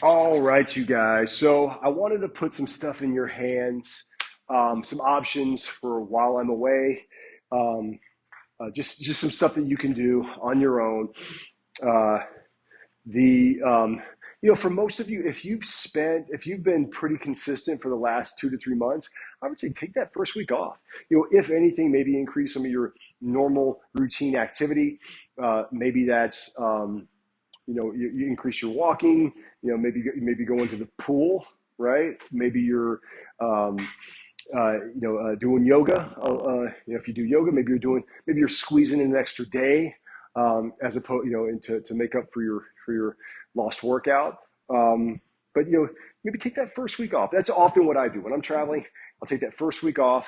All right, you guys. So I wanted to put some stuff in your hands, some options for while I'm away. Um, just some stuff that you can do on your own. Uh, the for most of you, if you've been pretty consistent for the last 2 to 3 months, I would say take that first week off. If anything, maybe increase some of your normal routine activity. Maybe that's you increase your walking. Maybe go into the pool, right? Maybe you're um, doing yoga. If you do yoga, maybe you're squeezing in an extra day, as opposed, to make up for your lost workout. Um, but maybe take that first week off. That's often what I do when I'm traveling. I'll take that first week off,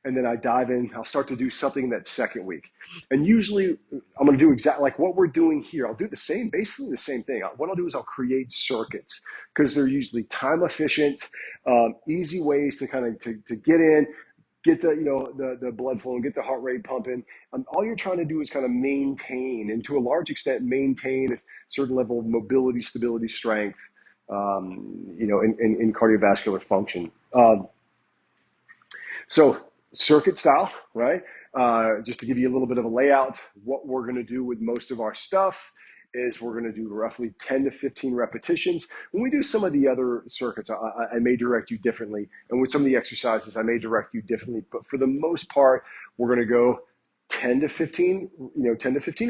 and then I dive in. I'll start to do something that second week, and usually I'm going to do exactly like what we're doing here. I'll do basically the same thing. What I'll do is I'll create circuits because they're usually time efficient, easy ways to kind of to get in, get the blood flowing, get the heart rate pumping. All you're trying to do is kind of maintain, and to a large extent, maintain a certain level of mobility, stability, strength, in cardiovascular function. So circuit style, right? Just to give you a little bit of a layout, what we're going to do with most of our stuff is we're going to do roughly 10 to 15 repetitions. When we do some of the other circuits, I may direct you differently. And with some of the exercises, I may direct you differently. But for the most part, we're going to go 10 to 15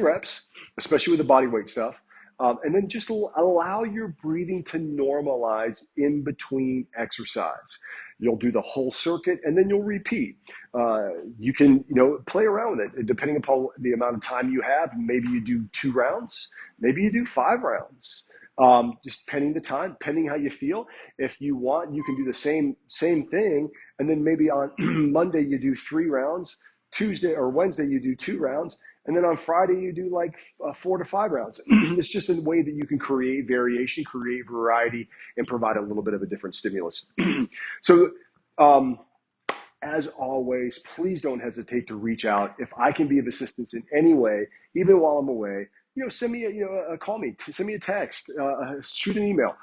reps, especially with the body weight stuff. And then just allow your breathing to normalize in between exercise. You'll do the whole circuit and then you'll repeat. You can, play around with it depending upon the amount of time you have. Maybe you do 2 rounds, maybe you do 5 rounds. Just depending the time, depending how you feel. If you want, you can do the same thing, and then maybe on Monday you do 3 rounds, Tuesday or Wednesday you do 2 rounds, and then on Friday you do like 4 to 5 rounds. It's just a way that you can create variation, create variety, and provide a little bit of a different stimulus. So, as always, please don't hesitate to reach out. If I can be of assistance in any way, even while I'm away, send me call me, send me a text, shoot an email.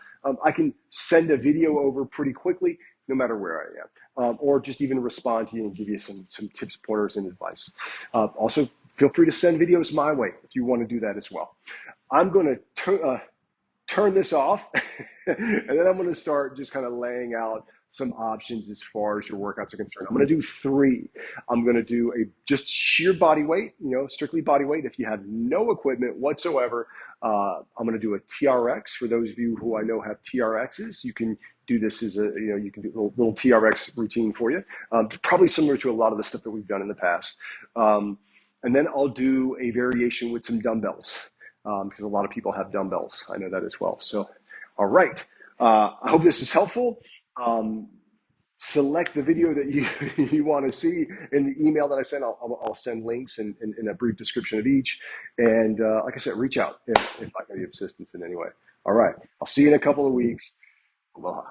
I can send a video over pretty quickly, no matter where I am, or just even respond to you and give you some tips, pointers, and advice. Also, feel free to send videos my way if you want to do that as well. I'm going to turn this off, and then I'm going to start just kind of laying out some options as far as your workouts are concerned. I'm going to do 3. I'm going to do just sheer body weight, strictly body weight. If you have no equipment whatsoever, I'm going to do a TRX. For those of you who I know have TRXs, you can do this as you can do a little TRX routine for you. Probably similar to a lot of the stuff that we've done in the past. And then I'll do a variation with some dumbbells, because a lot of people have dumbbells. I know that as well. So, all right. I hope this is helpful. Select the video that you want to see in the email that I send. I'll send links and a brief description of each. And like I said, reach out if I can be of assistance in any way. All right. I'll see you in a couple of weeks. Aloha.